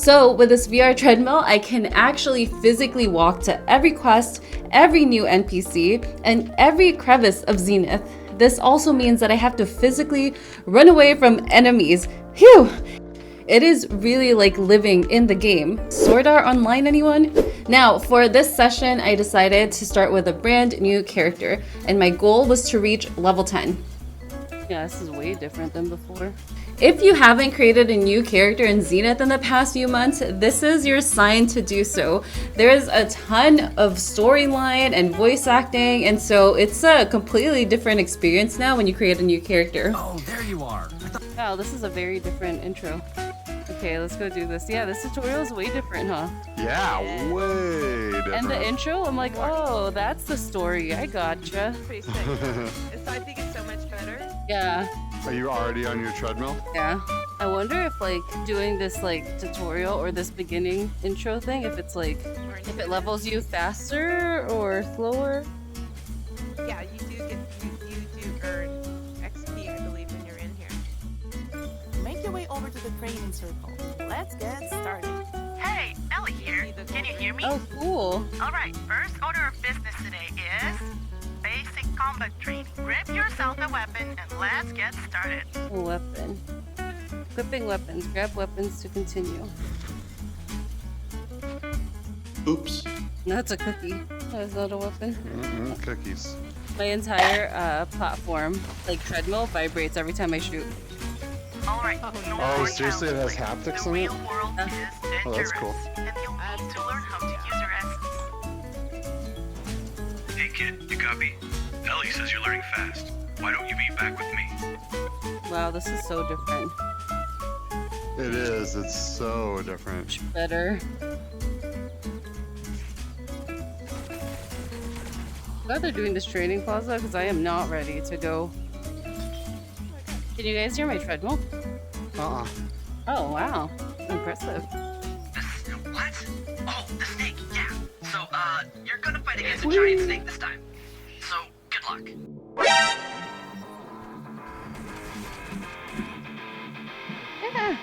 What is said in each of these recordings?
So with this VR treadmill, I can actually physically walk to every quest, every new NPC, and every crevice of Zenith. This also means that I have to physically run away from enemies. Phew! It is really like living in the game. Sword Art Online, anyone? Now, for this session, I decided to start with a brand new character, and my goal was to reach level 10. Yeah, this is way different than before. If you haven't created a new character in Zenith in the past few months, this is your sign to do so. There's a ton of storyline and voice acting, and so it's a completely different experience now when you create a new character. Oh, there you are. Wow, this is a very different intro. Okay, let's go do this. Yeah, this tutorial is way different, huh? Yeah, way different. And the intro, I'm like, oh, that's the story. I gotcha. Pretty sick. I think it's so much better. Yeah. Are you already on your treadmill? Yeah. I wonder if like doing this like tutorial or this beginning intro thing, if it's like, if it levels you faster or slower. Yeah, you do earn XP, I believe, when you're in here. Make your way over to the training circle. Let's get started. Hey, Ellie here. Can you hear me? Oh, cool. Alright, first order of business today is basic combat training. Grab yourself a weapon and let's get started. A weapon. Equipping weapons. Grab weapons to continue. Oops. That's a cookie. That's not a weapon. Cookies. My entire platform, like treadmill, vibrates every time I shoot. Alright, Oh, seriously, it has haptics the in it? real world is dangerous, Oh, that's cool. and you'll need to learn how to use your essence. Hey kid, you copy? Ellie says you're learning fast. Why don't you be back with me? Wow, this is so different. It is. It's so different. Much better. Glad they're doing this training plaza because I am not ready to go. Can you guys hear my treadmill? Uh-uh. Oh, wow. Impressive. What? Oh, the snake, yeah. So, you're gonna fight against a giant snake this time. So, good luck. Yeah.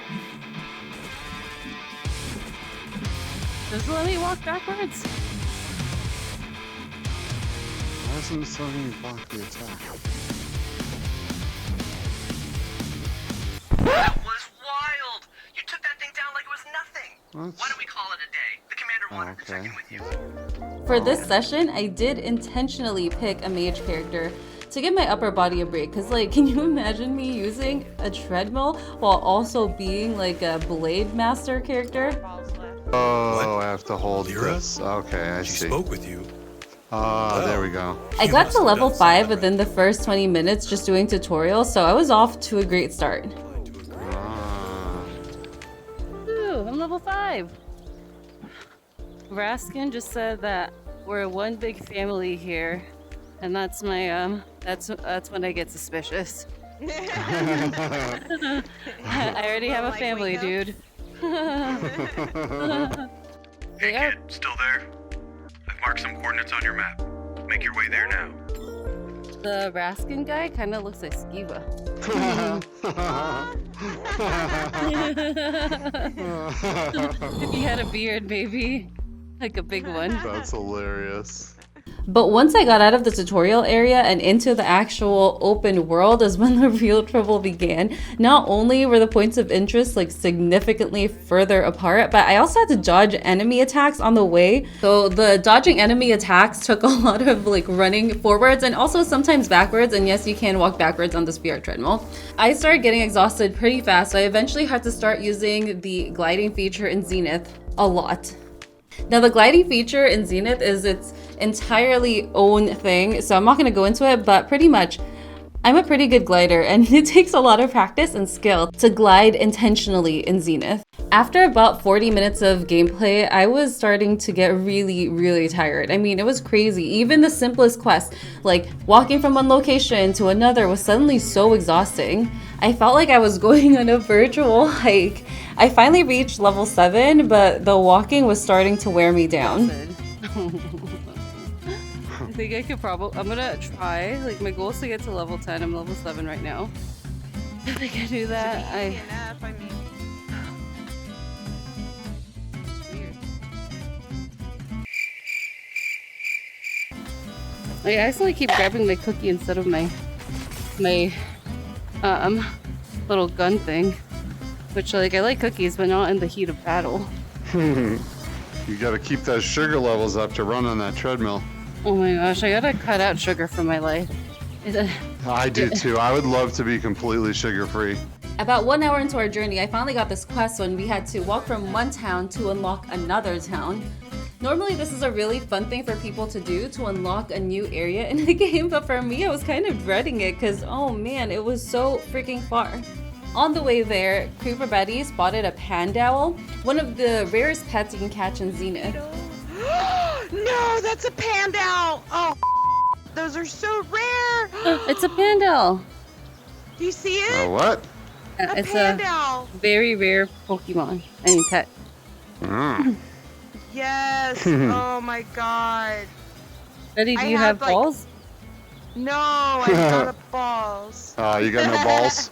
Does it let me walk backwards? Why isn't it letting me block the attack? That was wild! You took that thing down like it was nothing. What? Why don't we call it a day? The commander wanted to check in with you. For this session, I did intentionally pick a mage character to give my upper body a break. Cause like, can you imagine me using a treadmill while also being like a blade master character? Balls left. Oh, What? I have to hold Lyra? this? Okay, I She see. spoke with you. Ah, there we go. I You got must to have level done 5 something. within the first 20 minutes just doing tutorials, so I was off to a great start. Ah. Ooh, I'm level 5. Raskin just said that we're one big family here, and that's my that's when I get suspicious. I already have a Like family, Waco? dude. Hey They are- kid, still there? I've marked some coordinates on your map. Make your way there now. The Raskin guy kind of looks like Skiva. If he had a beard, maybe. Like a big one. That's hilarious. But once I got out of the tutorial area and into the actual open world is when the real trouble began. Not only were the points of interest like significantly further apart, but I also had to dodge enemy attacks on the way. So the dodging enemy attacks took a lot of like running forwards and also sometimes backwards. And yes, you can walk backwards on this VR treadmill. I started getting exhausted pretty fast, so I eventually had to start using the gliding feature in Zenith a lot. Now the gliding feature in Zenith is its entirely own thing, so I'm not going to go into it, but pretty much I'm a pretty good glider and it takes a lot of practice and skill to glide intentionally in Zenith. After about 40 minutes of gameplay, I was starting to get really tired. I mean, it was crazy. Even the simplest quest, like walking from one location to another, was suddenly so exhausting. I felt like I was going on a virtual hike. I finally reached level 7, but the walking was starting to wear me down. I think I could probably, I'm gonna try, like my goal is to get to level 10, I'm level 7 right now. If I can do that, Easy enough, I mean, I accidentally keep grabbing my cookie instead of my little gun thing. Which, like, I like cookies, but not in the heat of battle. You gotta keep those sugar levels up to run on that treadmill. Oh my gosh, I gotta cut out sugar from my life. I do too. I would love to be completely sugar-free. About 1 hour into our journey, I finally got this quest when we had to walk from one town to unlock another town. Normally, this is a really fun thing for people to do, to unlock a new area in the game, but for me, I was kind of dreading it because, oh man, it was so freaking far. On the way there, Creeper Betty spotted a pandowl, one of the rarest pets you can catch in Zenith. No, that's a pandowl! Oh, those are so rare! It's a pandowl! Do you see it? Oh, what? It's pandowl! a very rare Pokemon. I mean, pet. Yes! Oh my god. Betty, do I you have had, like- balls? No, I'm out of balls. You got no balls?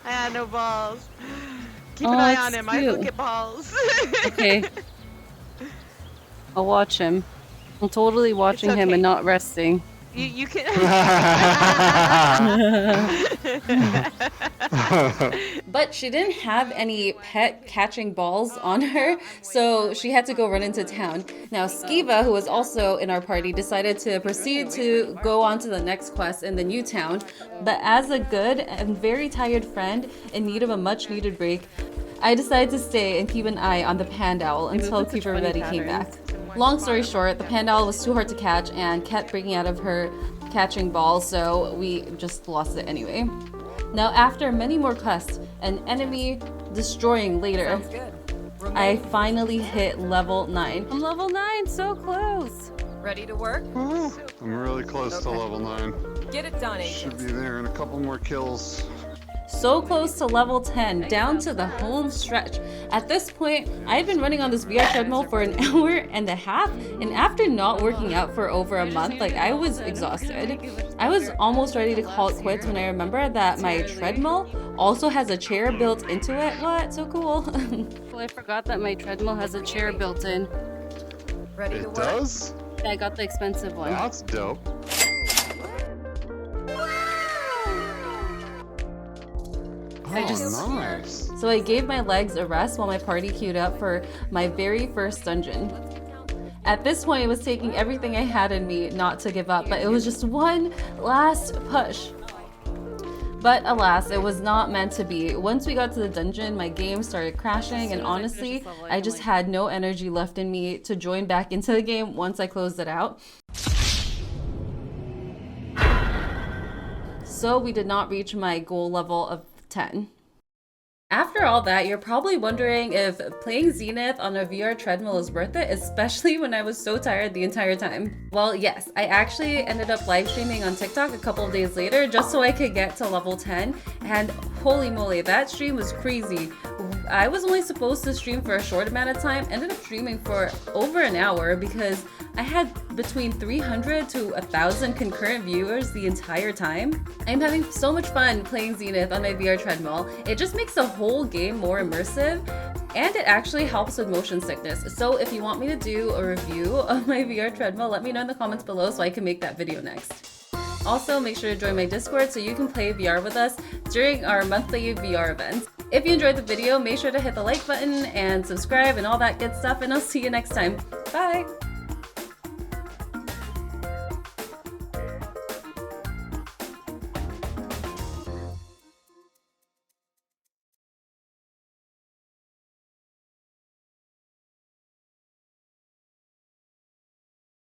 I had no balls. Keep Oh, an eye that's on him. I cute. look at balls. Okay. I'll watch him. I'm totally watching him okay. and not resting. You can. But she didn't have any pet catching balls on her, so she had to go run into town. Now, Skiva, who was also in our party, decided to proceed to go on to the next quest in the new town. But as a good and very tired friend in need of a much-needed break, I decided to stay and keep an eye on the pandowl until Creeper Betty came back. Long story short, the pandowl was too hard to catch and kept breaking out of her catching balls, so we just lost it anyway. Now, after many more quests and enemy destroying later, I finally hit level 9. I'm level 9, so close! Ready to work? I'm really close to level 9. Get it done, Should agent. be there in a couple more kills. So close to level 10, down to the home stretch. At this point, I've been running on this VR treadmill for an hour and a half, and after not working out for over a month, like, I was exhausted. I was almost ready to call it quits when I remembered that my treadmill also has a chair built into it. What? So cool. Well, I forgot that my treadmill has a chair built in. Ready to It work? does? I got the expensive one. That's dope. Oh, nice. So I gave my legs a rest while my party queued up for my very first dungeon. At this point, it was taking everything I had in me not to give up, but it was just one last push. But alas, it was not meant to be. Once we got to the dungeon, my game started crashing, and honestly, I just had no energy left in me to join back into the game once I closed it out. So we did not reach my goal level of 10. After all that, you're probably wondering if playing Zenith on a VR treadmill is worth it, especially when I was so tired the entire time. Well, yes, I actually ended up live streaming on TikTok a couple of days later just so I could get to level 10, and holy moly, that stream was crazy. I was only supposed to stream for a short amount of time, ended up streaming for over an hour because I had between 300 to 1,000 concurrent viewers the entire time. I'm having so much fun playing Zenith on my VR treadmill. It just makes the whole game more immersive, and it actually helps with motion sickness. So if you want me to do a review of my VR treadmill, let me know in the comments below so I can make that video next. Also, make sure to join my Discord so you can play VR with us during our monthly VR events. If you enjoyed the video, make sure to hit the like button and subscribe and all that good stuff, and I'll see you next time. Bye!